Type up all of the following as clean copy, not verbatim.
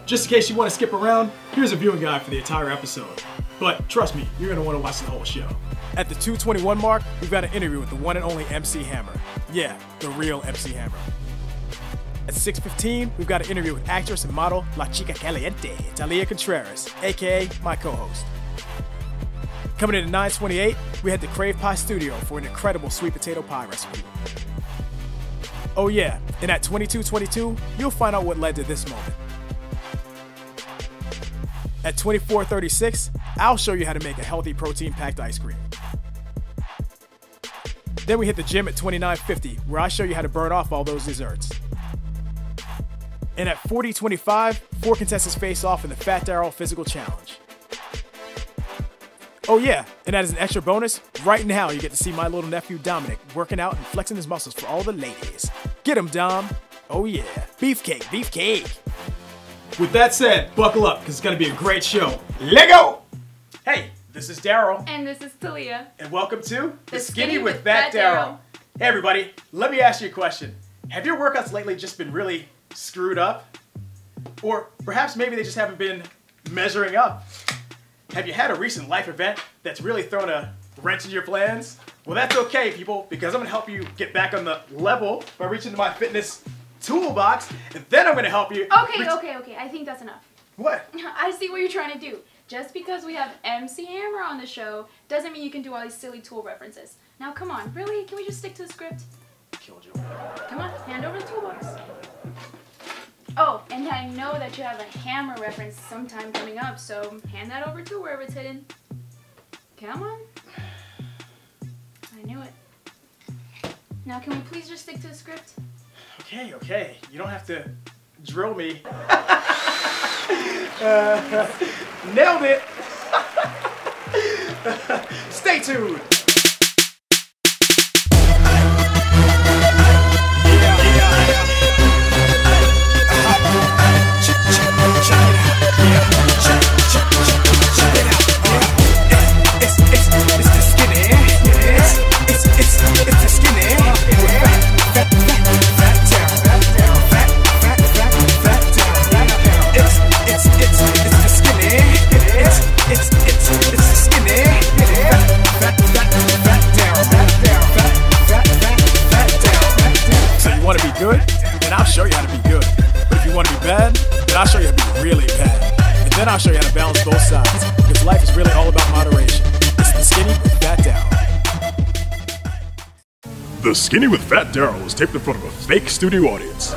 Just in case you want to skip around, here's a viewing guide for the entire episode. But trust me, you're going to want to watch the whole show. At the 2:21 mark, we've got an interview with the one and only MC Hammer. Yeah, the real MC Hammer. At 6:15, we've got an interview with actress and model La Chica Caliente, Thalia Contreras, aka my co-host. Coming in at 9:28, we head to Crave Pie Studio for an incredible sweet potato pie recipe. Oh yeah, and at 22:22, you'll find out what led to this moment. At 24:36, I'll show you how to make a healthy protein-packed ice cream. Then we hit the gym at 29:50, where I show you how to burn off all those desserts. And at 40:25, 4 contestants face off in the Fat Darrell Physical Challenge. Oh yeah, and as an extra bonus, right now you get to see my little nephew Dominic working out and flexing his muscles for all the ladies. Get him, Dom. Oh yeah, beefcake, beefcake. With that said, buckle up, because it's going to be a great show. Lego! Hey, this is Darrell. And this is Thalia. And welcome to The Skinny with Fat Darrell. Hey everybody, let me ask you a question. Have your workouts lately just been really screwed up? Or perhaps maybe they just haven't been measuring up? Have you had a recent life event that's really thrown a wrench in your plans? Well, that's okay, people, because I'm going to help you get back on the level by reaching into my fitness toolbox, and then I'm going to help you... Okay, I think that's enough. What? I see what you're trying to do. Just because we have MC Hammer on the show doesn't mean you can do all these silly tool references. Now, come on, really? Can we just stick to the script? Killjoy. Come on, hand over the toolbox. Oh, and I know that you have a hammer reference sometime coming up, so hand that over to wherever it's hidden. Come on. I knew it. Now, can we please just stick to the script? Okay. You don't have to drill me. Nailed it. Stay tuned. Good, and I'll show you how to be good. But if you want to be bad, then I'll show you how to be really bad. And then I'll show you how to balance both sides. Because life is really all about moderation. It's The Skinny with Fat Darrell. The Skinny with Fat Darrell was taped in front of a fake studio audience.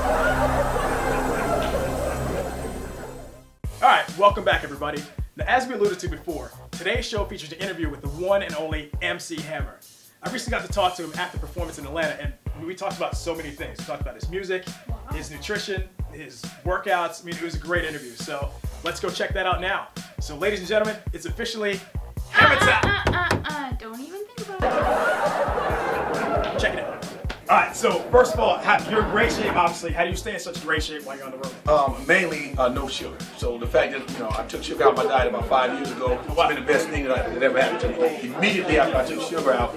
Alright, welcome back everybody. Now as we alluded to before, today's show features an interview with the one and only MC Hammer. I recently got to talk to him after performance in Atlanta, and we talked about so many things. We talked about his music, his nutrition, his workouts. I mean, it was a great interview. So let's go check that out now. So ladies and gentlemen, it's officially Hammer time. Don't even think about it. Check it out. All right, so first of all, you're in great shape, obviously. How do you stay in such great shape while you're on the road? Mainly no sugar. So the fact that, I took sugar out of my diet about 5 years ago, it's been the best thing that ever happened to me. Immediately after I took sugar out,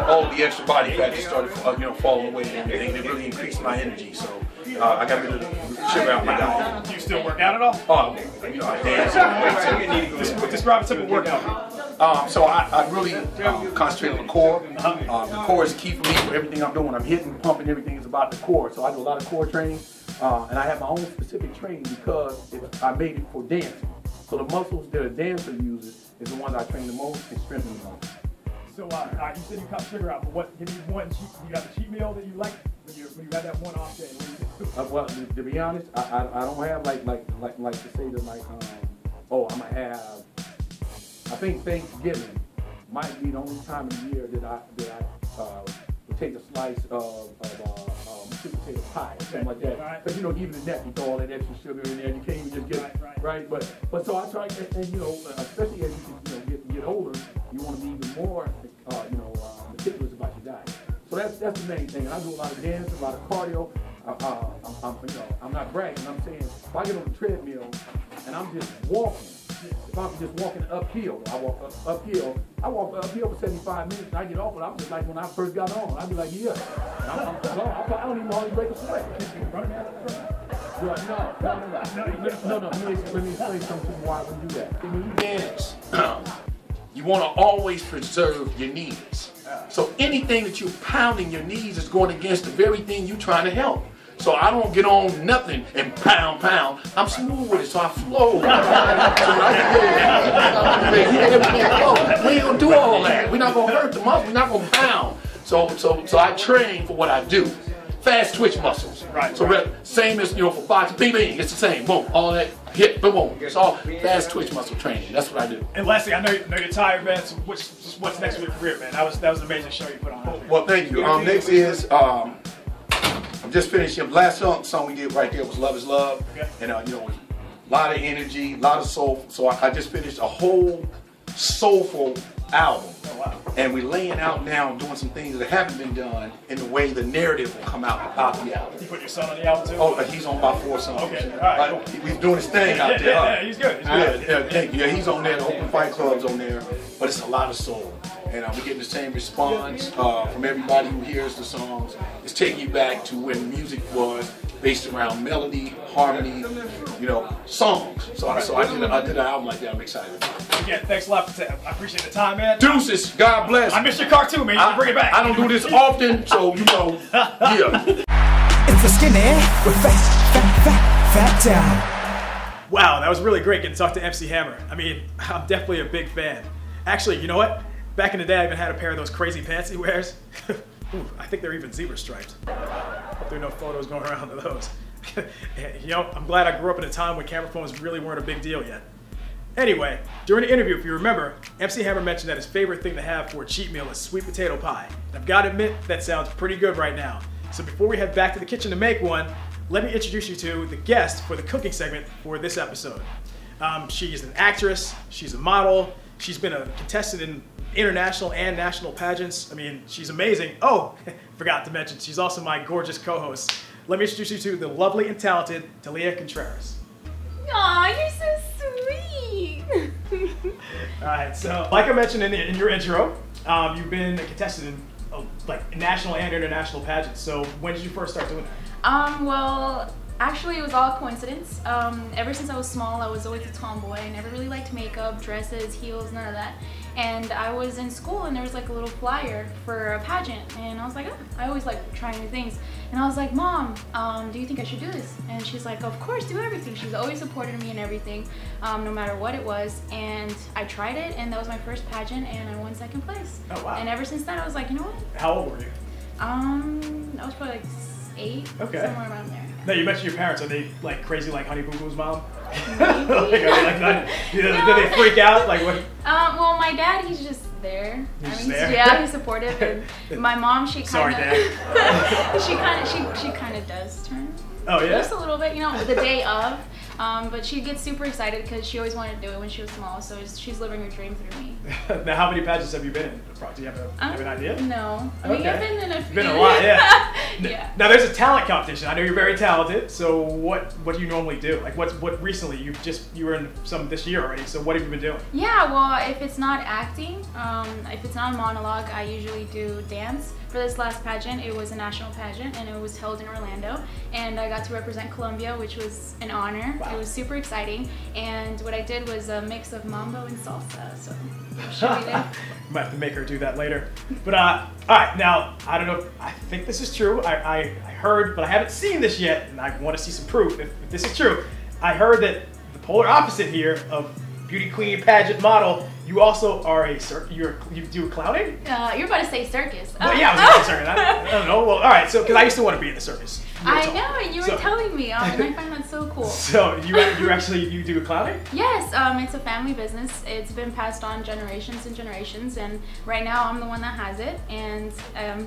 all the extra body fat just started, falling away and everything. It really increased my energy. So I got rid of the sugar out of my diet. Do you still work out at all? I dance. Describe a typical workout. So I really concentrate on the core. The core is key for me for everything I'm doing. I'm hitting, pumping, everything is about the core. So I do a lot of core training, and I have my own specific training because I made it for dancing. So the muscles that a dancer uses is the ones I train the most and strengthen the most. So you said you cut sugar out, but what? Give me one cheat. You got a cheat meal that you like when you had that one off day. Well, to be honest, I don't have like to say that I'm gonna have. I think Thanksgiving might be the only time of the year that I would take a slice of sweet potato pie or something like that. Because even in that you throw all that extra sugar in there, and you can't even just get it right. But so I try, and especially as you get older, you want to be even more meticulous about your diet. So that's the main thing. And I do a lot of dance, a lot of cardio. I'm not bragging. I'm saying if I get on the treadmill and I'm just walking. If I'm just walking uphill, I walk uphill for 75 minutes and I get off, and I'm just like when I first got on. I'd be like, yeah. I don't even hardly break a sweat. No. Let me explain something to you why I would do that. When you dance, you want to always preserve your knees. So anything that you're pounding your knees is going against the very thing you're trying to help. So I don't get on nothing and pound. I'm smooth with it, so I flow. We ain't gonna do all that. We're not gonna hurt the muscle. We're not gonna pound. So I train for what I do. Fast twitch muscles. Right. So same as for boxing. Bing, it's the same. Boom. All that hit. Boom. It's all fast twitch muscle training. That's what I do. And Leslie, I know you're tired, man. So what's next for your career, man? That was an amazing show you put on. Well, thank you. Next is I'm just finishing. Last song we did right there was "Love Is Love," and a lot of energy, a lot of soul. So I just finished a whole soulful album. Oh, wow. And we're laying out now, doing some things that haven't been done in the way the narrative will come out the album. You put your son on the album too? Oh, he's on about 4 songs. Okay, all right. Cool. He's doing his thing out there. Yeah, he's good. Yeah, thank you. Yeah, he's on there. The Open Fight Club's on there, but it's a lot of soul. And we're getting the same response from everybody who hears the songs. It's taking you back to when music was based around melody, harmony, songs. So I did an album like that. I'm excited about it. Again, thanks a lot I appreciate the time, man. Deuces, God bless. I missed your cartoon, man. You can bring it back. I don't do this often, so yeah. It's a skinny with fat down. Wow, that was really great getting to talk to MC Hammer. I mean, I'm definitely a big fan. Actually, you know what? Back in the day, I even had a pair of those crazy pants he wears. Ooh, I think they're even zebra striped. Hope there are no photos going around of those. I'm glad I grew up in a time when camera phones really weren't a big deal yet. Anyway, during the interview, if you remember, MC Hammer mentioned that his favorite thing to have for a cheat meal is sweet potato pie. And I've got to admit, that sounds pretty good right now. So before we head back to the kitchen to make one, let me introduce you to the guest for the cooking segment for this episode. She's an actress, she's a model, she's been a contestant in international and national pageants. I mean, she's amazing. Oh, forgot to mention, she's also my gorgeous co-host. Let me introduce you to the lovely and talented Thalia Contreras. Aw, you're so sweet. All right, so like I mentioned in your intro, you've been a contestant in like national and international pageants. So when did you first start doing that? Well, actually it was all coincidence. Ever since I was small, I was always a tomboy. I never really liked makeup, dresses, heels, none of that. And I was in school and there was like a little flyer for a pageant. And I was like, oh, I always like trying new things. And I was like, Mom, do you think I should do this? And she's like, of course, do everything. She's always supported me in everything, no matter what it was. And I tried it and that was my first pageant and I won second place. Oh, wow. And ever since then I was like, you know what? How old were you? I was probably like 8, somewhere around there. No, you mentioned your parents. Are they like crazy like Honey Boo Boo's mom? Maybe. Do they freak out? Like what? Well, my dad, he's just there. There? Yeah, he's supportive. And my mom, she kind of. Sorry, Dad. she kind of does turn. Oh yeah. Just a little bit, the day of. But she gets super excited because she always wanted to do it when she was small. So she's living her dream through me. Now, how many pageants have you been in? Do you have an idea? No. I mean, Okay. I've been in a few. Been a lot, yeah. Yeah. Now there's a talent competition. I know you're very talented. So what do you normally do? Like what recently? You were in some this year already. So what have you been doing? Yeah, well, if it's not acting, if it's not a monologue, I usually do dance. For this last pageant, it was a national pageant and it was held in Orlando. And I got to represent Colombia, which was an honor. Wow. It was super exciting. And what I did was a mix of mambo and salsa. So it should be there. You might have to make her do that later. But all right, now I don't know. I think this is true. I heard, but I haven't seen this yet, and I want to see some proof if this is true. I heard that the polar opposite here of beauty queen pageant model, you also are you do clowning? You're about to say circus. Well, yeah, I was going to say circus. I don't know. Well, all right. So because I used to want to be in the circus. I know, you were telling me, and I find that so cool. So you do clowning? Yes, it's a family business. It's been passed on generations and generations, and right now I'm the one that has it, and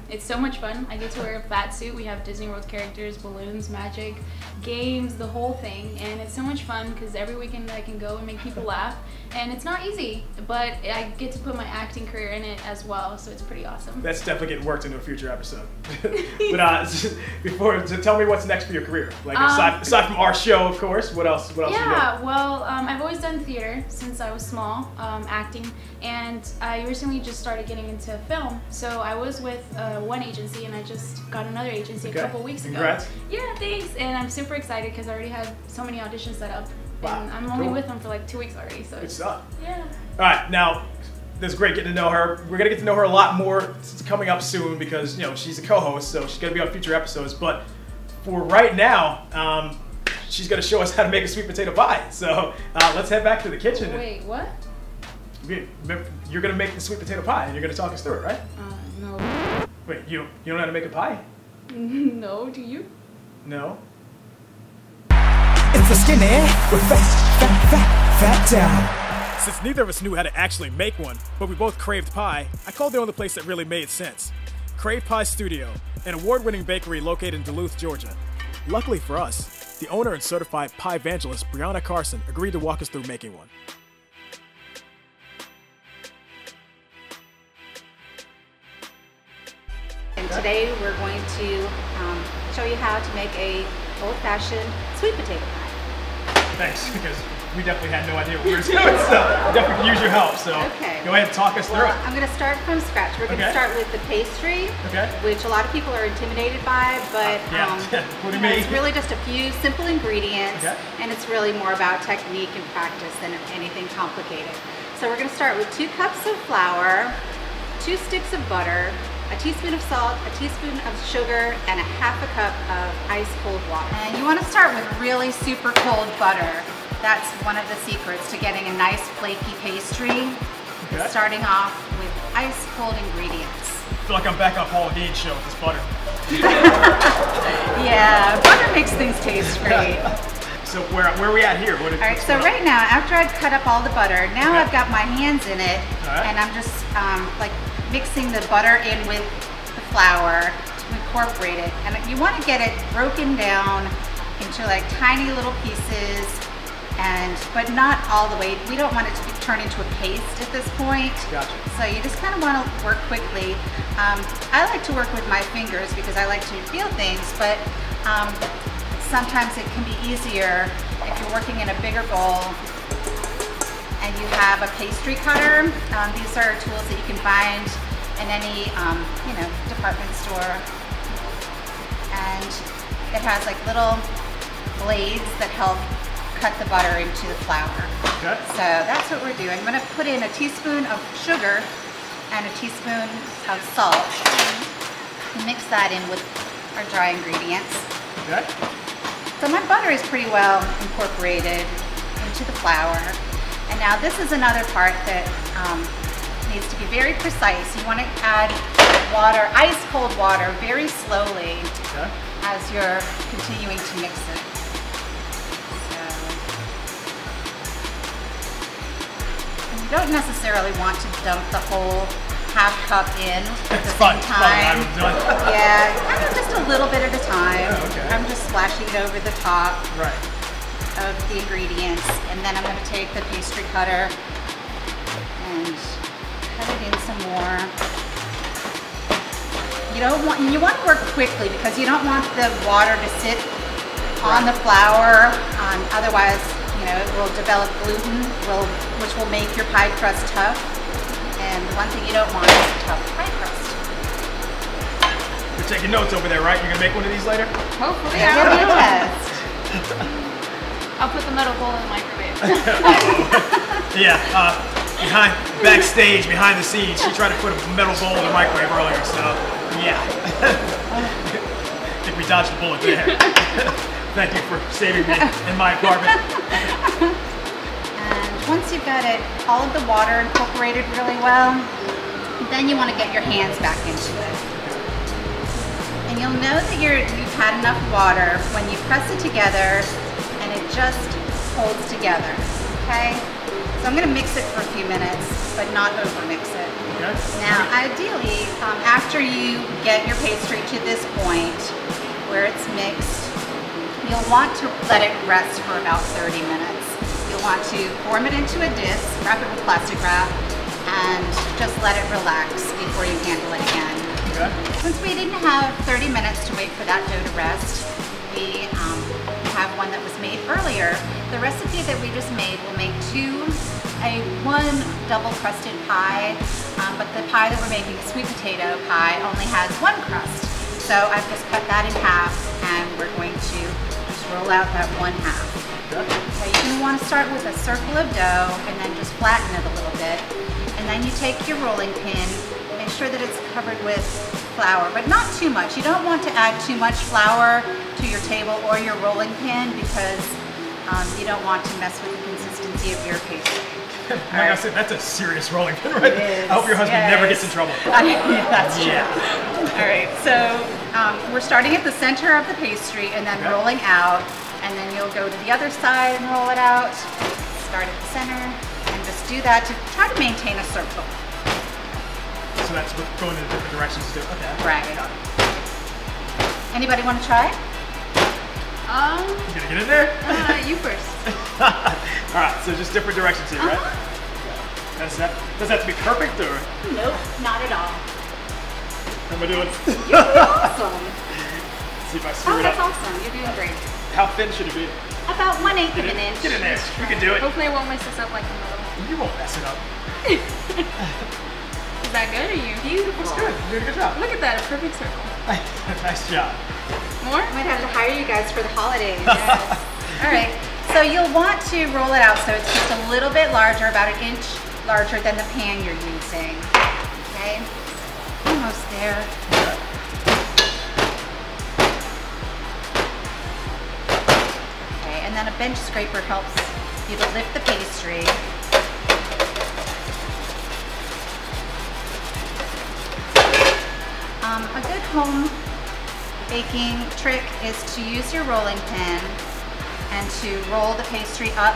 it's so much fun. I get to wear a fat suit. We have Disney World characters, balloons, magic, games, the whole thing, and it's so much fun because every weekend I can go and make people laugh, and it's not easy, but I get to put my acting career in it as well, so it's pretty awesome. That's definitely getting worked into a future episode. But before tell me what's next for your career. Like aside from our show, of course. What else? What else? Yeah, well, I've always done theater since I was small, acting, and I recently just started getting into film. So I was with one agency, and I just got another agency a couple weeks ago. Congrats. Yeah, thanks. And I'm super excited because I already had so many auditions set up. Wow. And I'm only with them for like 2 weeks already. So good stuff. Yeah. All right, now. This is great getting to know her. We're gonna get to know her a lot more. It's coming up soon because she's a co-host, so she's gonna be on future episodes. But for right now, she's gonna show us how to make a sweet potato pie. So let's head back to the kitchen. Wait, what? You're gonna make the sweet potato pie, and you're gonna talk us through it, right? No. Wait, you don't know how to make a pie? No, do you? No. It's a skinny with fat down. Since neither of us knew how to actually make one, but we both craved pie, I called the only place that really made sense. Crave Pie Studio, an award-winning bakery located in Duluth, Georgia. Luckily for us, the owner and certified pie evangelist, Brianna Carson, agreed to walk us through making one. And today we're going to show you how to make a old-fashioned sweet potato pie. Thanks, because we definitely had no idea what we were doing, so we definitely could use your help. So go ahead and talk us through it. I'm going to start from scratch. We're going to start with the pastry, which a lot of people are intimidated by, but it's really just a few simple ingredients, and it's really more about technique and practice than anything complicated. So we're going to start with 2 cups of flour, 2 sticks of butter, a teaspoon of salt, a teaspoon of sugar, and a ½ cup of ice cold water. And you want to start with really super cold butter. That's one of the secrets to getting a nice flaky pastry. Starting off with ice cold ingredients. I feel like I'm back on Paul Dean's show with this butter. Yeah, butter makes things taste great. So where are we at here? Alright, so right now, after I've cut up all the butter, now I've got my hands in it, and I'm just like mixing the butter in with the flour to incorporate it. And you want to get it broken down into like tiny little pieces, but not all the way. We don't want it to turn into a paste at this point. Gotcha. So you just kind of want to work quickly. I like to work with my fingers because I like to feel things, but sometimes it can be easier if you're working in a bigger bowl and you have a pastry cutter. These are tools that you can find in any department store, and it has like little blades that help cut the butter into the flour. Okay. So that's what we're doing. I'm going to put in a teaspoon of sugar and a teaspoon of salt and mix that in with our dry ingredients. Okay. So my butter is pretty well incorporated into the flour. And now this is another part that needs to be very precise. You want to add water, ice cold water, very slowly as you're continuing to mix it. You don't necessarily want to dump the whole ½ cup in at the same time. Yeah, kind of just a little bit at a time. I'm just splashing it over the top of the ingredients, and then I'm going to take the pastry cutter and cut it in some more. You want to work quickly because you don't want the water to sit on the flour. Otherwise, it will develop gluten, which will make your pie crust tough. And the one thing you don't want is a tough pie crust. You're taking notes over there, right? You're gonna make one of these later? Hopefully. Yeah, it'll be a test. I'll put the metal bowl in the microwave. Yeah, backstage, behind the scenes, she tried to put a metal bowl in the microwave earlier, so yeah. I think we dodged a bullet there. Thank you for saving me in my apartment. And once you've got all of the water incorporated really well, then you want to get your hands back into it. And you'll know that you've had enough water when you press it together and it just holds together, okay? So I'm going to mix it for a few minutes, but not over mix it. Okay. Now, ideally, after you get your pastry to this point where it's mixed, you'll want to let it rest for about 30 minutes. You'll want to form it into a disc, wrap it with plastic wrap, and just let it relax before you handle it again. Okay. Since we didn't have 30 minutes to wait for that dough to rest, we have one that was made earlier. The recipe that we just made will make one double crusted pie, but the pie that we're making, sweet potato pie, only has one crust. So I've just cut that in half, and we're going to just roll out that one half. Okay. So you're going to want to start with a circle of dough and then just flatten it a little bit. And then you take your rolling pin, make sure that it's covered with flour, but not too much. You don't want to add too much flour to your table or your rolling pin because you don't want to mess with the consistency of your pastry. Like I said, that's a serious rolling pin, right? I hope your husband never gets in trouble. Yeah, that's true. Yeah. All right, so we're starting at the center of the pastry and then rolling out, and then you'll go to the other side and roll it out. Start at the center and just do that to try to maintain a circle. So that's what going in different directions too. Okay. Right. Anybody want to try? You gonna get in there? You first. All right, so just different directions here, right? Does that have to be perfect or? Nope, not at all. How am I doing? You're awesome. Let's see if I screw it That's up. awesome. You're doing great. How thin should it be? About 1/8 of an inch. Get in there. You can do it. Hopefully it won't mess this up like the middle. You won't mess it up. Is that good or you? Beautiful. It's good. You're doing a good job. Look at that, a perfect circle. Nice job. More? I might have to hire you guys for the holidays. Yes. All right. So you'll want to roll it out so it's just a little bit larger, about 1 inch larger than the pan you're using. Okay. Almost there. Okay. And then a bench scraper helps you to lift the pastry. A good home baking trick is to use your rolling pin and to roll the pastry up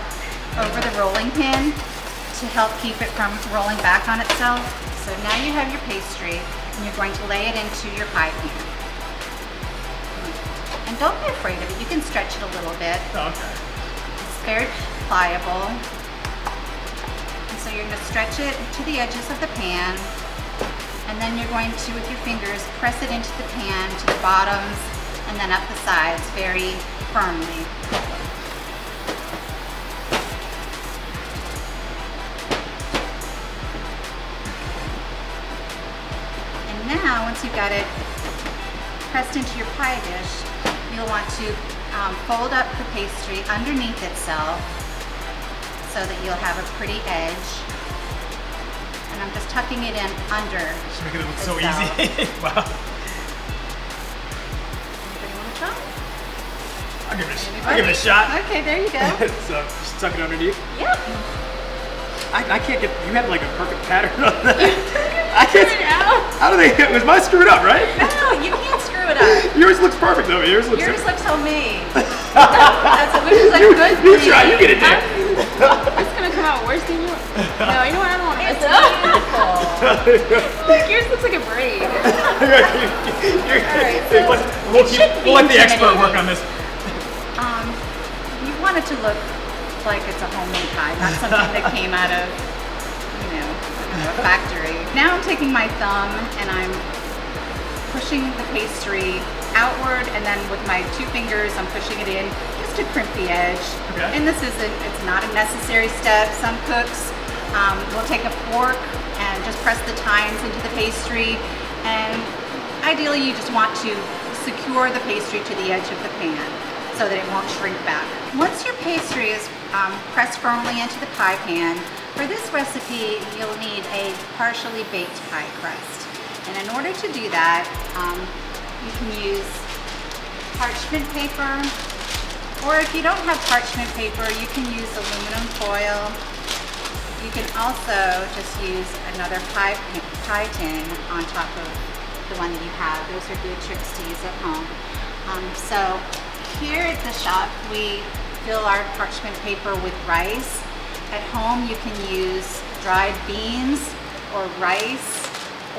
over the rolling pin to help keep it from rolling back on itself. So now you have your pastry and you're going to lay it into your pie pan. And don't be afraid of it, you can stretch it a little bit. Okay. It's very pliable. And so you're going to stretch it to the edges of the pan. And then you're going to, with your fingers, press it into the pan, to the bottoms, and then up the sides very firmly. And now, once you've got it pressed into your pie dish, you'll want to fold up the pastry underneath itself so that you'll have a pretty edge. And I'm just tucking it in under. Just making it look so itself. easy. Wow. Anybody want to try? I'll give it a shot. Okay, there you go. So just tuck it underneath. Yep. I can't get. You had like a perfect pattern on that. I can't. Screw it out. How do they? Was mine screwed up, right? No, you can't screw it up. Yours looks perfect though. Yours looks. Yours looks homemade. Which is a good You thing. try. You get in there. It's gonna come out worse than yours. No, you know what? I don't want to mess it up. Beautiful. Look, yours looks like a braid. Alright, so we'll let the expert work on this. You want it to look like it's a homemade pie, not something that came out of, a factory. Now I'm taking my thumb and I'm pushing the pastry outward, and then with my 2 fingers I'm pushing it in just to crimp the edge. Okay. And it's not a necessary step. Some cooks will take a fork and just press the tines into the pastry, and ideally you just want to secure the pastry to the edge of the pan so that it won't shrink back. Once your pastry is pressed firmly into the pie pan, for this recipe you'll need a partially baked pie crust. And in order to do that, you can use parchment paper, or if you don't have parchment paper, you can use aluminum foil. You can also just use another pie tin on top of the one that you have. Those are good tricks to use at home. So here at the shop, we fill our parchment paper with rice. At home, you can use dried beans or rice,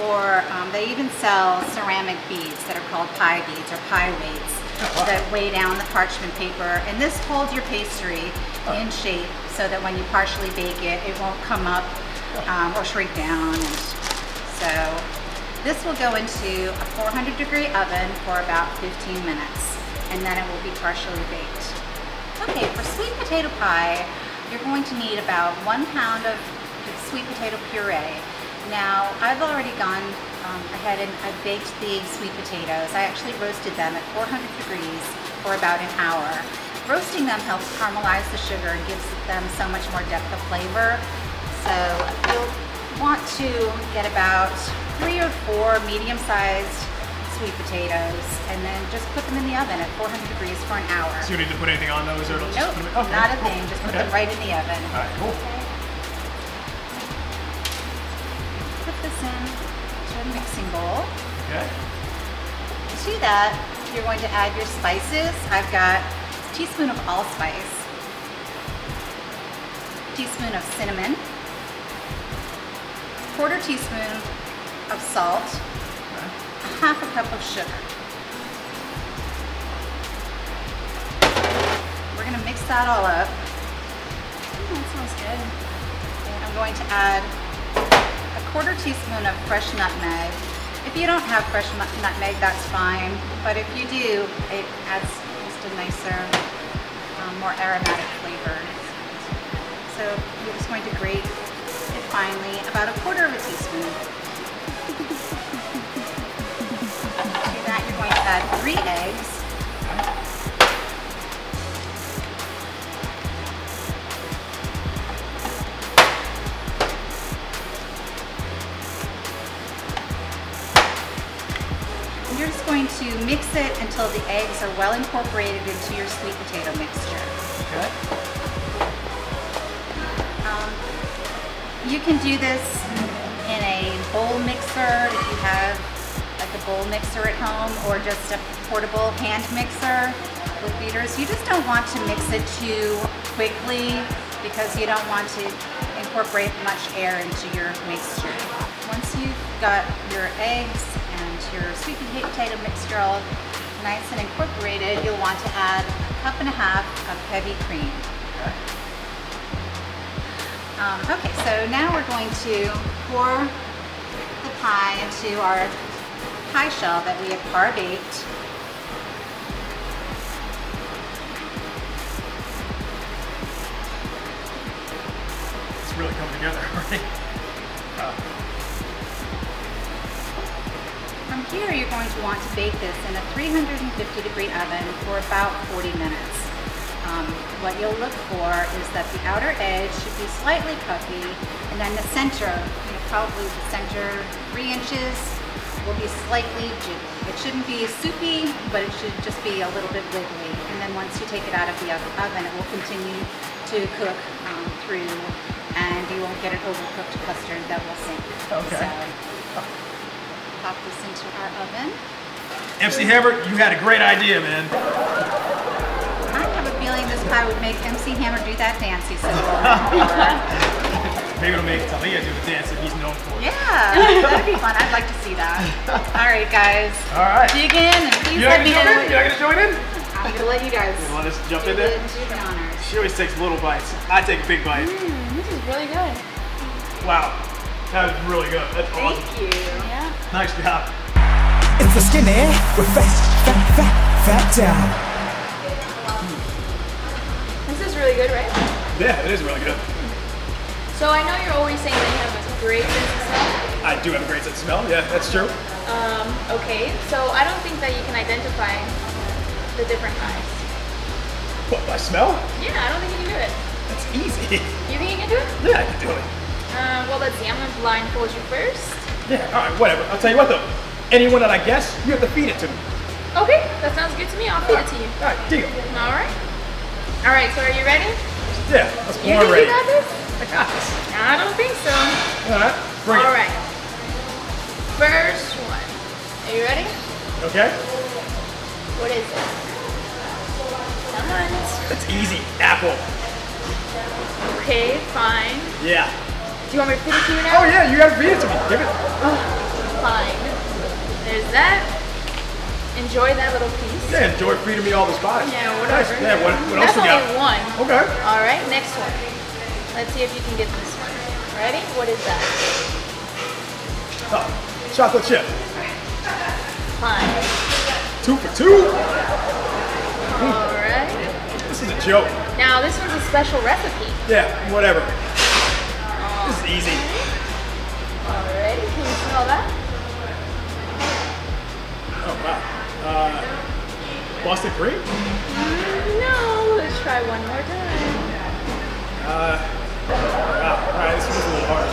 or they even sell ceramic beads that are called pie beads or pie weights that weigh down the parchment paper. And this holds your pastry in shape so that when you partially bake it, it won't come up or shrink down. And so This will go into a 400-degree oven for about 15 minutes, and then it will be partially baked. Okay, for sweet potato pie, you're going to need about 1 pound of sweet potato puree. Now, I've already gone ahead and I've baked the sweet potatoes. I actually roasted them at 400 degrees for about an hour. Roasting them helps caramelize the sugar and gives them so much more depth of flavor. So you'll want to get about 3 or 4 medium-sized sweet potatoes and then just put them in the oven at 400 degrees for an hour. So you don't need to put anything on those, or it'll Nope, just put them in? Okay, not a cool. thing. Just put them right in the oven. All right, cool. Okay. Put this in to a mixing bowl. Okay. To that, you're going to add your spices. I've got a teaspoon of allspice, a teaspoon of cinnamon, a 1/4 teaspoon of salt, a 1/2 cup of sugar. We're going to mix that all up. That sounds good. And I'm going to add a 1/4 teaspoon of fresh nutmeg. If you don't have fresh nutmeg, that's fine. But if you do, it adds just a nicer, more aromatic flavor. So you're just going to grate it finely, about a 1/4 teaspoon. To that, you're going to add 3 eggs. You're just going to mix it until the eggs are well incorporated into your sweet potato mixture. Okay. You can do this in a bowl mixer if you have like a bowl mixer at home, or just a portable hand mixer with beaters. You just don't want to mix it too quickly because you don't want to incorporate much air into your mixture. Once you've got your eggs and your sweet potato mixture all nice and incorporated, you'll want to add a 1.5 cups of heavy cream. Okay, so now we're going to pour the pie into our pie shell that we have par baked. It's really coming together, right? From here, you're going to want to bake this in a 350-degree oven for about 40 minutes. What you'll look for is that the outer edge should be slightly puffy, and then the center, probably the center 3 inches, will be slightly jiggly. It shouldn't be soupy, but it should just be a little bit wiggly. And then once you take it out of the oven, it will continue to cook through, and you won't get an overcooked custard that will sink. Okay. So, pop this into our oven. MC Hammer, you had a great idea, man. I have a feeling this pie would make MC Hammer do that dance he said before. Maybe it'll make Thalia do the dance that he's known for. Yeah, that'd be fun. I'd like to see that. All right, guys. All right. Dig in and please You're not let me gonna know. join in? You're not gonna join in? I'm gonna let you guys You want us to jump do in there? the honors. She always takes little bites. I take a big bite. This is really good. Wow. That was really good. That's Thank awesome. you. Yeah. Nice job. It's the skinny with Fat Darrell. This is really good, right? Yeah, it is really good. So I know you're always saying that you have a great sense of smell. I do have a great sense of smell. Yeah, that's true. Okay, so I don't think that you can identify the different pies. What, by smell? Yeah, I don't think you can do it. That's easy. You think you can do it? Yeah, I can do it. Well, let's see. I'm gonna blindfold you first. Yeah, all right, whatever. I'll tell you what though. Anyone that I guess, you have to feed it to me. Okay, that sounds good to me. I'll feed it to you. All right, deal. All right. All right. So are you ready? Yeah, let's You born think ready. you got this? I got this. I don't think so. All right, bring All it. right. First one. Are you ready? Okay. What is it? Come on. That's easy. Apple. Okay, fine. Yeah. Do you want me to feed it to you now? Oh yeah, you gotta feed it to me. Give it. Fine. There's that. Enjoy that little piece. Yeah, enjoy feeding me all this pie. Yeah, whatever. Nice. Yeah, what else That's we got? only one. Okay. All right, next one. Let's see if you can get this one. Ready? What is that? Oh, chocolate chip. Fine. 2 for 2. Alright. This is a joke. Now, this one's a special recipe. Yeah, whatever. This is easy. Alrighty, can you smell that? Oh, wow. Boston cream? No, let's try one more time. Wow. Alright, this one's a little hard.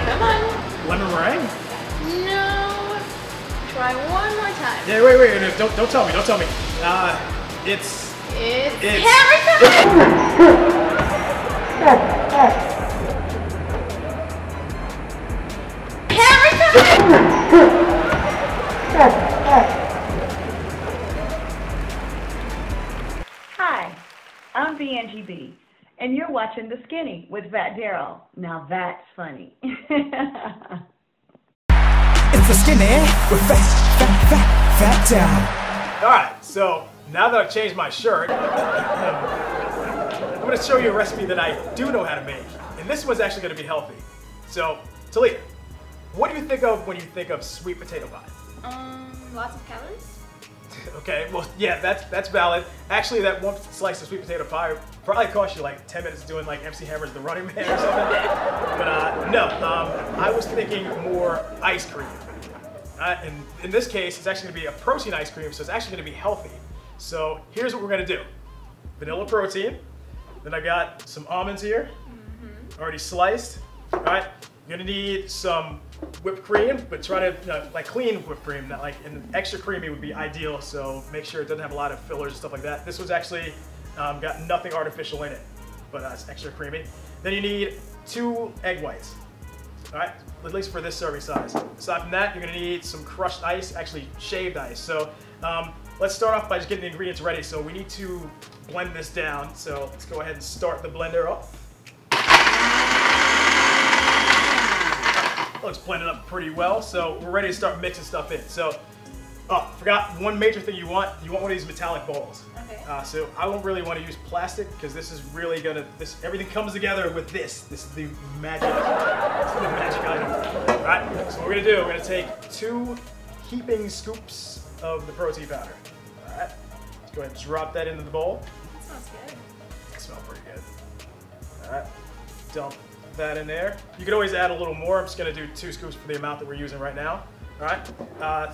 Come on. Lemon meringue? No. Try one more time. Yeah, wait, no, don't tell me, don't tell me. It's hammer time! Hammer Hi, I'm BNGB, and you're watching The Skinny with Fat Darrell. Now that's funny. It's the Skinny with Fat Darrell. Alright, so now that I've changed my shirt, I'm going to show you a recipe that I do know how to make. And this one's actually going to be healthy. So, Thalia, what do you think of when you think of sweet potato pie? Lots of calories? Okay, well, yeah, that's valid. Actually, that one slice of sweet potato pie probably cost you like 10 minutes doing like MC Hammer's The Running Man or something. But no, I was thinking more ice cream. And in this case, it's actually going to be a protein ice cream, so it's actually going to be healthy. So here's what we're going to do. Vanilla protein. Then I got some almonds here, already sliced. All right, you're going to need some whipped cream, but try to, like clean whipped cream, not like, and extra creamy would be ideal, so make sure it doesn't have a lot of fillers and stuff like that. This one's actually got nothing artificial in it, but it's extra creamy. Then you need 2 egg whites. All right, at least for this serving size. Aside from that, you're gonna need some crushed ice, actually shaved ice. So let's start off by just getting the ingredients ready. So we need to blend this down. So let's go ahead and start the blender up. Looks blended up pretty well. So we're ready to start mixing stuff in. So, forgot one major thing you want. You want one of these metallic bowls. Okay. So I don't really want to use plastic because this is really gonna, everything comes together with this. This is the magic, item. All right, so what we're gonna do, we're gonna take 2 heaping scoops of the protein powder. All right, let's go ahead and drop that into the bowl. That smells good. It smells pretty good. All right, dump that in there. You could always add a little more. I'm just gonna do 2 scoops for the amount that we're using right now. All right,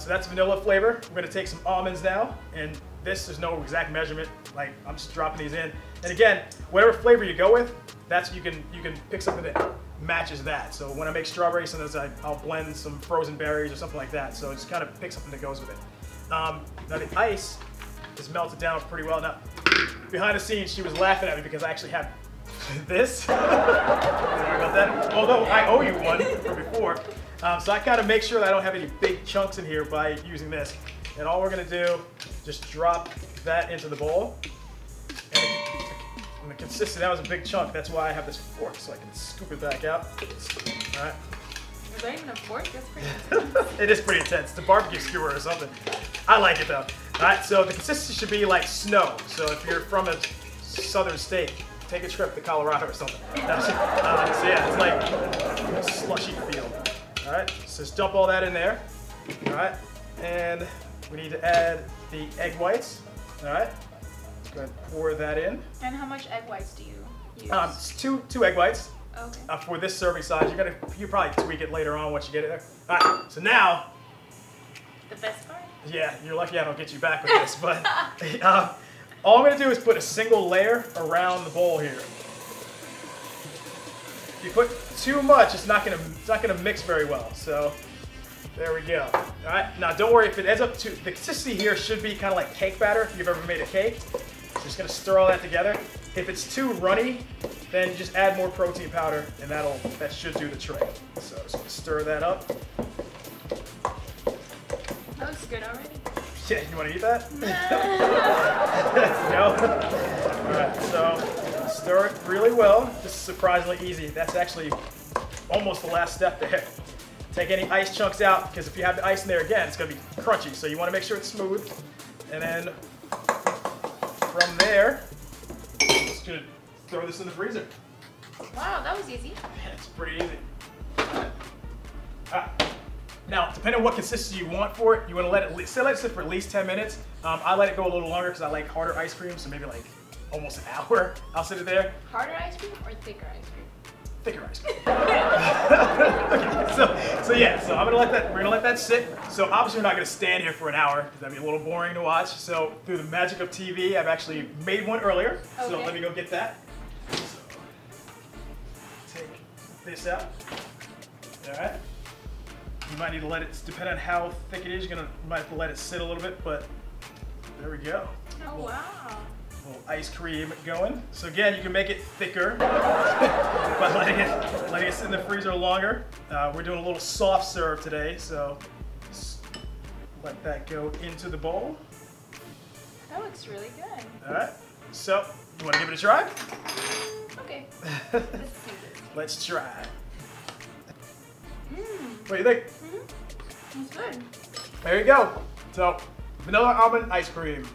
so that's vanilla flavor. We're gonna take some almonds now, and there's no exact measurement. Like, I'm just dropping these in. And again, whatever flavor you go with, that's you can pick something that matches that. So when I make strawberries, sometimes I'll blend some frozen berries or something like that. So just kind of pick something that goes with it. Now the ice is melted down pretty well. Now, behind the scenes, she was laughing at me because I actually have this. Sorry about that. Although I owe you one from before. So I kind of make sure that I don't have any big chunks in here by using this. And all we're gonna do, just drop that into the bowl. And the consistency, that was a big chunk. That's why I have this fork, so I can scoop it back out. All right. Is there even a fork? That's pretty intense. It is pretty intense. It's a barbecue skewer or something. I like it though. All right, so the consistency should be like snow. So if you're from a southern state, take a trip to Colorado or something. So yeah, it's like a slushy feel. All right, so just dump all that in there. All right, and we need to add the egg whites. All right, let's go ahead and pour that in. And how much egg whites do you use? It's two egg whites. Okay. For this serving size, you probably tweak it later on once you get it there. All right, so now. The best part? Yeah, you're lucky I don't get you back with this, but all I'm gonna do is put a single layer around the bowl here. If you put too much, it's not gonna mix very well. So there we go. All right, now don't worry if it ends up the consistency here should be kind of like cake batter if you've ever made a cake. Just gonna stir all that together. If it's too runny, then just add more protein powder, and that should do the trick. So just gonna stir that up. That looks good already. Yeah, you want to eat that? No? Alright, so stir it really well. This is surprisingly easy. That's actually almost the last step there. Take any ice chunks out, because if you have the ice in there again, it's going to be crunchy. So you want to make sure it's smooth. And then from there, just going to throw this in the freezer. Wow, that was easy. It's pretty easy. Now, depending on what consistency you want for it, you want to let it sit for at least 10 minutes. I let it go a little longer because I like harder ice cream, so maybe like almost an hour. I'll sit it there. Harder ice cream or thicker ice cream? Thicker ice cream. Okay, so yeah, so we're gonna let that sit. So obviously we're not gonna stand here for an hour because that'd be a little boring to watch. So through the magic of TV, I've actually made one earlier. Okay. So let me go get that. So, take this out. All right. You might need to let it, depending on how thick it is, you might have to let it sit a little bit, but there we go. Oh, wow. Little ice cream going. So again, you can make it thicker by letting it sit in the freezer longer. We're doing a little soft serve today, so just let that go into the bowl. That looks really good. All right. So you want to give it a try? Okay. Let's do this. Let's try. What do you think? It's good. There you go. So vanilla almond ice cream.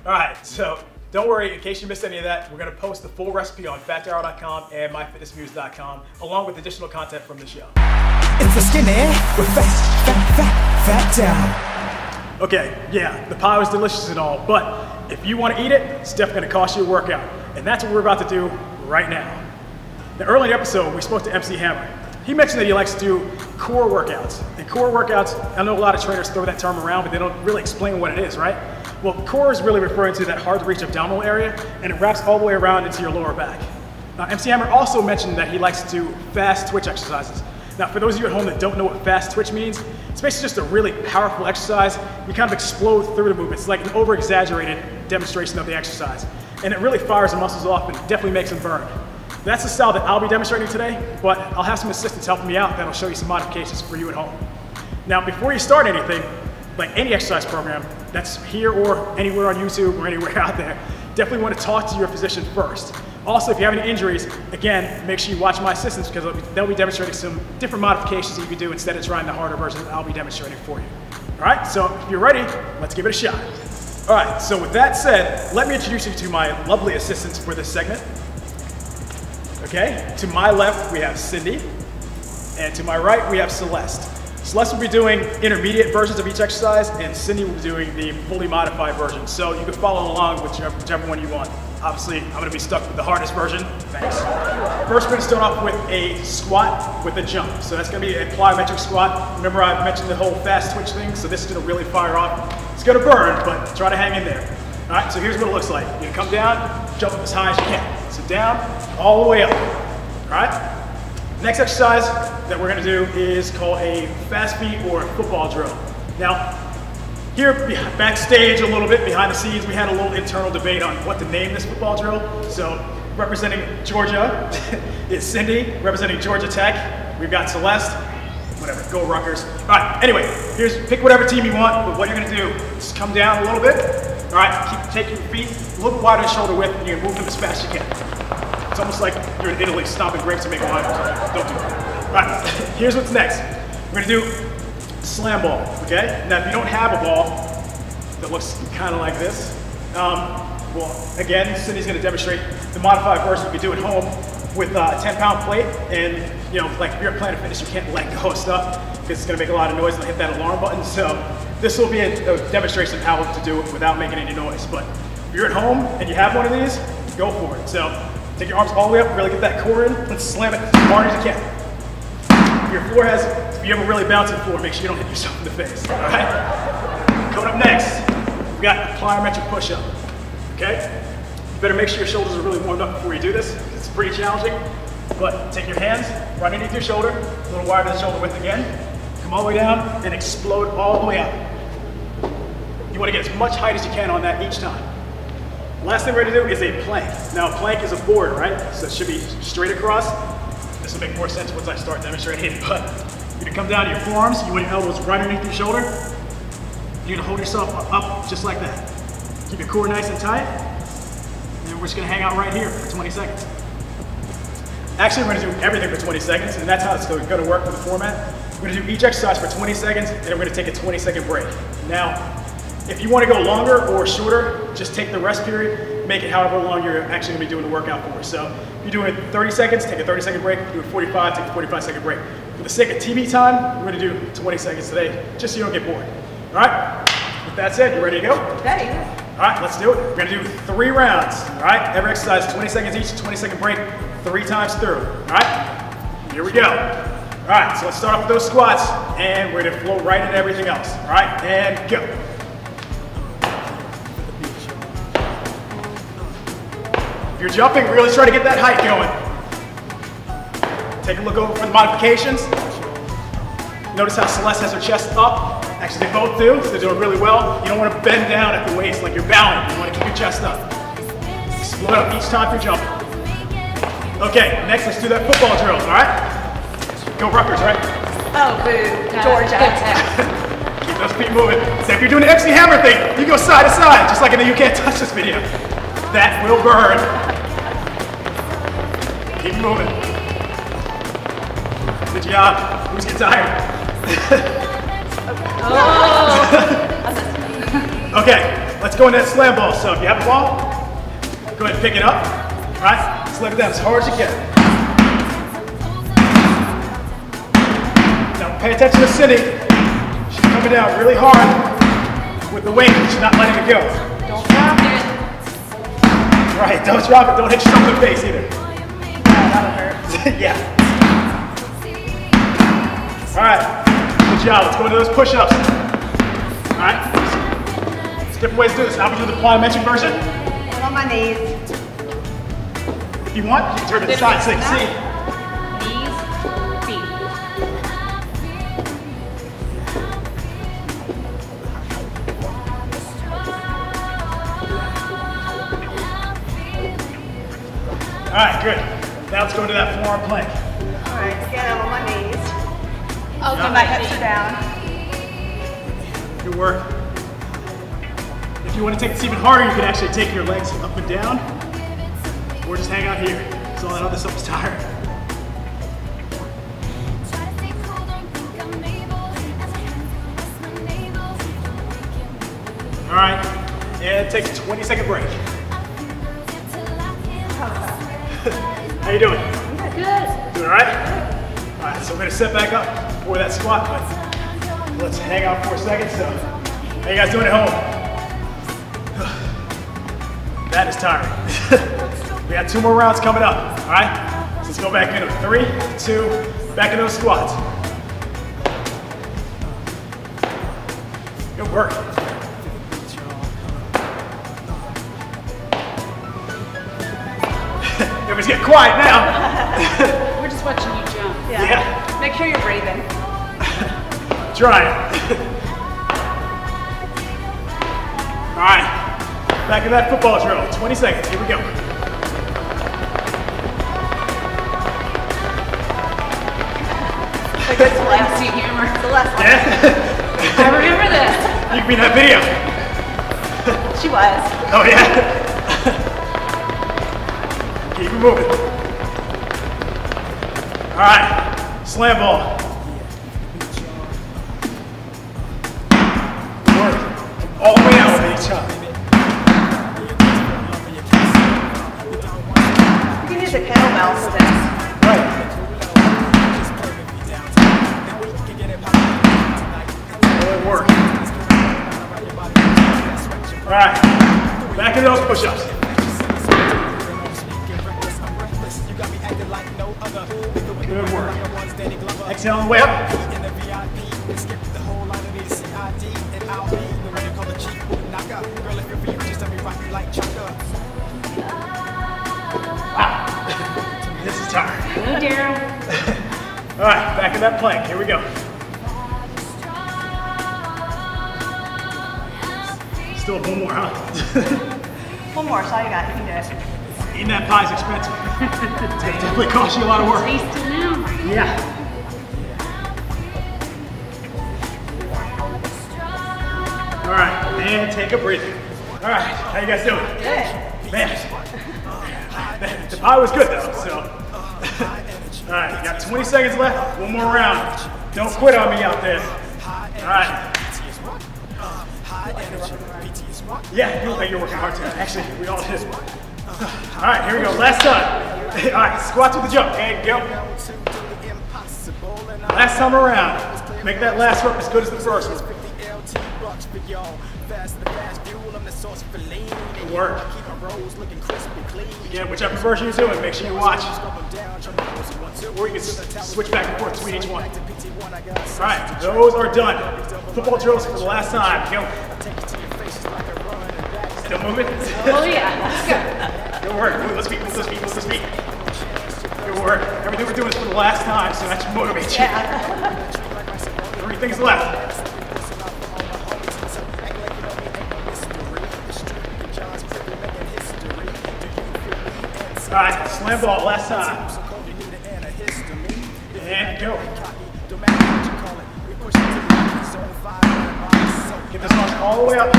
All right. So. Don't worry, in case you missed any of that, we're going to post the full recipe on fatdarrell.com and myfitnessmuse.com, along with additional content from the show. It's the skinny with Fat Darrell. Okay, yeah, the pie was delicious and all, but if you want to eat it, it's definitely going to cost you a workout. And that's what we're about to do right now. Now, early in the episode, we spoke to MC Hammer. He mentioned that he likes to do core workouts. And core workouts, I know a lot of trainers throw that term around, but they don't really explain what it is, right? Well, core is really referring to that hard to reach abdominal area, and it wraps all the way around into your lower back. Now, MC Hammer also mentioned that he likes to do fast twitch exercises. Now, for those of you at home that don't know what fast twitch means, it's basically just a really powerful exercise. You kind of explode through the movement. It's like an over-exaggerated demonstration of the exercise. And it really fires the muscles off and definitely makes them burn. That's the style that I'll be demonstrating today, but I'll have some assistants helping me out that'll show you some modifications for you at home. Now, before you start anything, like any exercise program that's here or anywhere on YouTube or anywhere out there, definitely want to talk to your physician first. Also, if you have any injuries, again, make sure you watch my assistants because they'll be demonstrating some different modifications that you can do instead of trying the harder version that I'll be demonstrating for you. All right, so if you're ready, let's give it a shot. All right, so with that said, let me introduce you to my lovely assistants for this segment. Okay, to my left, we have Cindy, and to my right, we have Celeste. Celeste will be doing intermediate versions of each exercise, and Cindy will be doing the fully modified version. So you can follow along with whichever one you want. Obviously, I'm gonna be stuck with the hardest version. Thanks. First, we're gonna start off with a squat with a jump. So that's gonna be a plyometric squat. Remember, I mentioned the whole fast twitch thing, so this is gonna really fire off. It's gonna burn, but try to hang in there. All right, so here's what it looks like. You're gonna come down, jump up as high as you can. So down, all the way up. All right? Next exercise that we're gonna do is called a fast feet or football drill. Now, here backstage a little bit, behind the scenes, we had a little internal debate on what to name this football drill. So representing Georgia is Cindy, representing Georgia Tech, we've got Celeste, whatever, go Rutgers. All right, anyway, pick whatever team you want, but what you're gonna do is come down a little bit. All right, take your feet a little bit wider than shoulder width, and you're gonna move them as fast as you can. It's almost like you're in Italy stomping grapes to make wine. Don't do it. All right, here's what's next. We're gonna do slam ball, okay? Now, if you don't have a ball that looks kind of like this, well, again, Cindy's gonna demonstrate the modified version we do at home with a 10-pound plate. And, you know, like if you're at Planet Fitness, you can't let go of stuff because it's gonna make a lot of noise and hit that alarm button. So this will be a demonstration of how to do it without making any noise. But if you're at home and you have one of these, go for it. So take your arms all the way up, really get that core in. Let's slam it as hard as you can. If your floor if you have a really bouncy floor, make sure you don't hit yourself in the face, all right? Coming up next, we've got a plyometric push-up, okay? You better make sure your shoulders are really warmed up before you do this. It's pretty challenging, but take your hands right underneath your shoulder, a little wider than shoulder width again. Come all the way down and explode all the way up. You want to get as much height as you can on that each time. Last thing we're going to do is a plank. Now, a plank is a board, right? So it should be straight across. This will make more sense once I start demonstrating, but you're going to come down to your forearms. You want your elbows right underneath your shoulder. You're going to hold yourself up just like that. Keep your core nice and tight. And then we're just going to hang out right here for 20 seconds. Actually, we're going to do everything for 20 seconds, and that's how it's going to work with the format. We're going to do each exercise for 20 seconds, and then we're going to take a 20-second break. Now, if you want to go longer or shorter, just take the rest period, make it however long you're actually going to be doing the workout for. So if you're doing it 30 seconds, take a 30-second break. If you do it 45, take a 45-second break. For the sake of TV time, we're gonna do 20 seconds today, just so you don't get bored. All right? With that said, you ready to go? Ready. All right, let's do it. We're gonna do 3 rounds. All right, every exercise, 20 seconds each, 20-second break, 3 times through. All right, here we go. All right, so let's start off with those squats, and we're gonna flow right into everything else. All right, and go. If you're jumping, really try to get that height going. Take a look over for the modifications. Notice how Celeste has her chest up. Actually, they both do, so they're doing really well. You don't want to bend down at the waist like you're bowing. You want to keep your chest up. Split up each time you're jumping. Okay, next let's do that football drill, all right? Go Rutgers, right? Oh, boo. Georgia. Keep those feet moving. So if you're doing the MC Hammer thing, you go side to side, just like in the You Can't Touch This video. That will burn. Keep moving. Good job. Who's getting tired? Okay, let's go into that slam ball. So if you have a ball, go ahead and pick it up. All right, slam it down as hard as you can. Now pay attention to Cindy. She's coming down really hard with the weight. She's not letting it go. Don't drop it. Right, don't drop it. Don't hit yourself in the face either. That'll hurt. Yeah. All right, good job. Let's go into those push-ups. All right, there's different ways to do this. How about you do the plyometric version? I'm on my knees. If you want, you can turn to the side so you can see. Knees, feet. All right, good. Now let's go into that forearm plank. All right, again, I'm on my knees. Okay, My hips are down. Good work. If you want to take this even harder, you can actually take your legs up and down, or just hang out here. So I know this stuff is tired. All right, and take a 20-second break. How you doing? Good. Doing all right? All right, so we're gonna set back up for that squat, but let's hang out for a second. So, how you guys doing at home? That is tiring. We got 2 more rounds coming up, all right? So let's go back into it. 3, 2, back into those squats. Good work. Everybody's getting quiet now. We're just watching you jump. Yeah. Make sure you're breathing. Try it. All right, back to that football drill. 20 seconds, here we go. A good Celeste. MC Hammer. Celeste. Yeah? I remember this. You can be in that video. She was. Oh yeah? Keep it moving. All right, slam ball. Work all the way out with each time. You can use a kettlebell for this. Right. Good work. All right, back into those push-ups. Good work. Exhale on the way up. Wow. This is tiring. Hey, Darrell. All right, back in that plank. Here we go. Still one more, huh? One more, that's all you got. You can do it. Eating that pie is expensive. It's gonna definitely cost you a lot of work. Taste it now. Yeah. All right, and take a breather. All right, how you guys doing? Good. Man, the pie was good though, so. All right, you got 20 seconds left, 1 more round. Don't quit on me out there. All right. Yeah, you look like you're working hard today. Actually, we all did. All right, here we go, last time. All right, squats with the jump, and go. Last time around. Make that last rep as good as the first one. Good work. Again, whichever version you're doing, make sure you watch. Or you can switch back and forth between each one. Alright, those are done. Football drills for the last time. Go. Still moving? Oh yeah, let's go. Good work. Let's beat. Good work. Everything we're doing is for the last time, so that should motivate you. Yeah. 3 things left. Alright, slam ball, last time. And go. Get this one all the way up.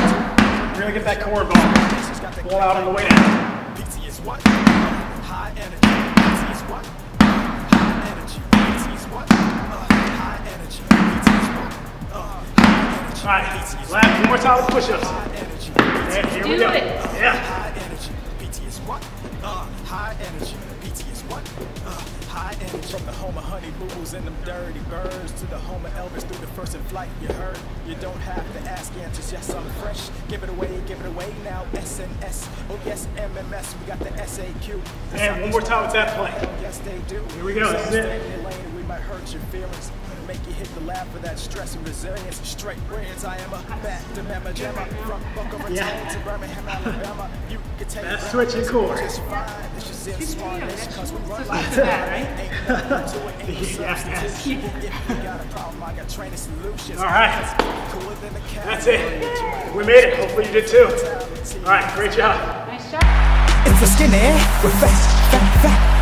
Really get that core ball. Pull it out on the way down. Alright, last one more time with push-ups. And here we go. Yeah. High energy, PT is what? High energy. From the home of honey boo-boos and them dirty birds to the home of Elvis through the first in flight you heard. You don't have to ask answers, yes I'm fresh. Give it away now. SNS, oh yes MMS, we got the SAQ. And one more time with that play. Yes they do. Here we go, this is it. We might hurt your feelings. Make you hit the lab for that stress and resilience. Straight words, I am a back to Mama Jamma. From Boca Raton to Birmingham, Alabama. You can take that switch and core. Just fine. It's just in smartness, cause we run like that, right? If you got a problem, I got training solutions. Alright. That's it. We made it. Hopefully you did too. Alright, great job. Nice job. It's a skinny with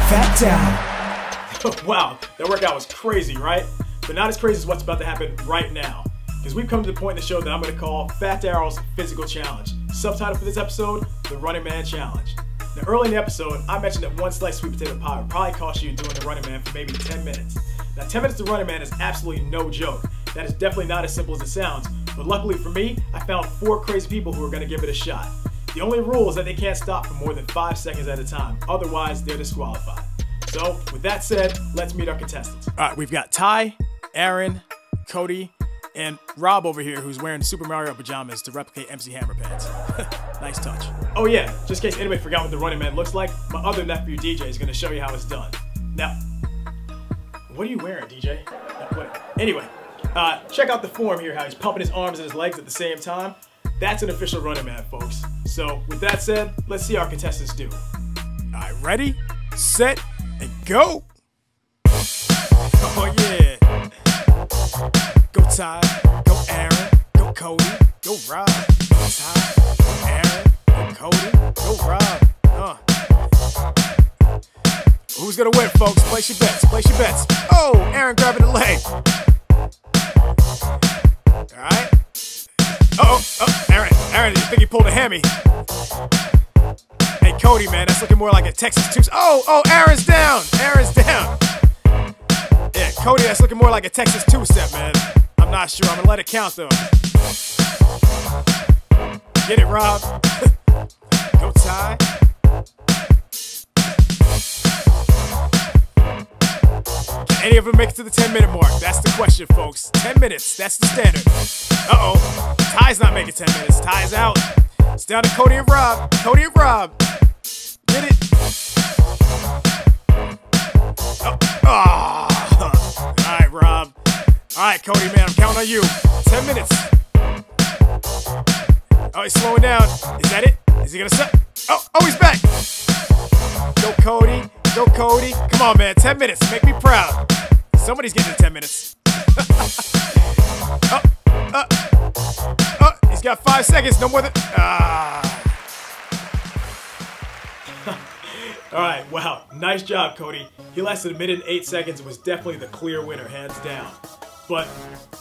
fat down. Wow, that workout was crazy, right? But not as crazy as what's about to happen right now. Because we've come to the point in the show that I'm going to call Fat Darrell's Physical Challenge. Subtitle for this episode, The Running Man Challenge. Now early in the episode, I mentioned that one sliced sweet potato pie would probably cost you doing the Running Man for maybe 10 minutes. Now 10 minutes to Running Man is absolutely no joke. That is definitely not as simple as it sounds. But luckily for me, I found 4 crazy people who are going to give it a shot. The only rule is that they can't stop for more than 5 seconds at a time. Otherwise, they're disqualified. So, with that said, let's meet our contestants. Alright, we've got Ty, Aaron, Cody, and Rob over here who's wearing Super Mario pajamas to replicate MC Hammer pants. Nice touch. Oh yeah, just in case anybody forgot what the Running Man looks like, my other nephew DJ is going to show you how it's done. Now, what are you wearing, DJ? Anyway, check out the form here, how he's pumping his arms and his legs at the same time. That's an official Running Man, folks. So, with that said, let's see how our contestants do. Alright, ready, set, and go! Oh yeah! Go Ty, go Aaron, go Cody, go Rob. Go Ty, go Aaron, go Cody, go Rob. Who's gonna win, folks? Place your bets, place your bets. Oh, Aaron grabbing the leg. Alright. Oh, Aaron, you think he pulled a hammy? Hey, Cody, man, that's looking more like a Texas two. Oh, Aaron's down. Yeah, Cody, that's looking more like a Texas two-step, man. I'm not sure. I'm gonna let it count, though. Get it, Rob. Go, Ty. Can any of them make it to the 10-minute mark? That's the question, folks. 10 minutes, that's the standard. Uh-oh. Ty's not making 10 minutes. Ty's out. It's down to Cody and Rob. Get it. All right, Rob. All right, Cody, man, I'm counting on you. 10 minutes. Oh, he's slowing down. Is that it? Is he gonna stop? Oh, he's back. Go, Cody. Come on, man. 10 minutes. Make me proud. Somebody's getting to 10 minutes. He's got 5 seconds. No more than. Alright, wow. Nice job, Cody. He lasted a minute and 8 seconds and was definitely the clear winner, hands down. But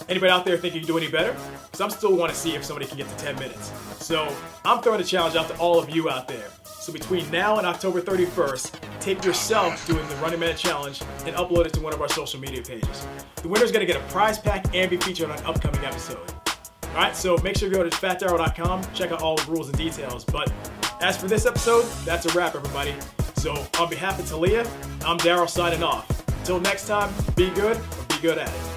anybody out there think you can do any better? Because I'm still want to see if somebody can get to 10 minutes. So I'm throwing a challenge out to all of you out there. So between now and October 31st, tape yourself doing the Running Man Challenge and upload it to one of our social media pages. The winner's going to get a prize pack and be featured on an upcoming episode. Alright, so make sure you go to fatdarrell.com, check out all the rules and details. But as for this episode, that's a wrap, everybody. So on behalf of Thalia, I'm Darrell signing off. Until next time, be good or be good at it.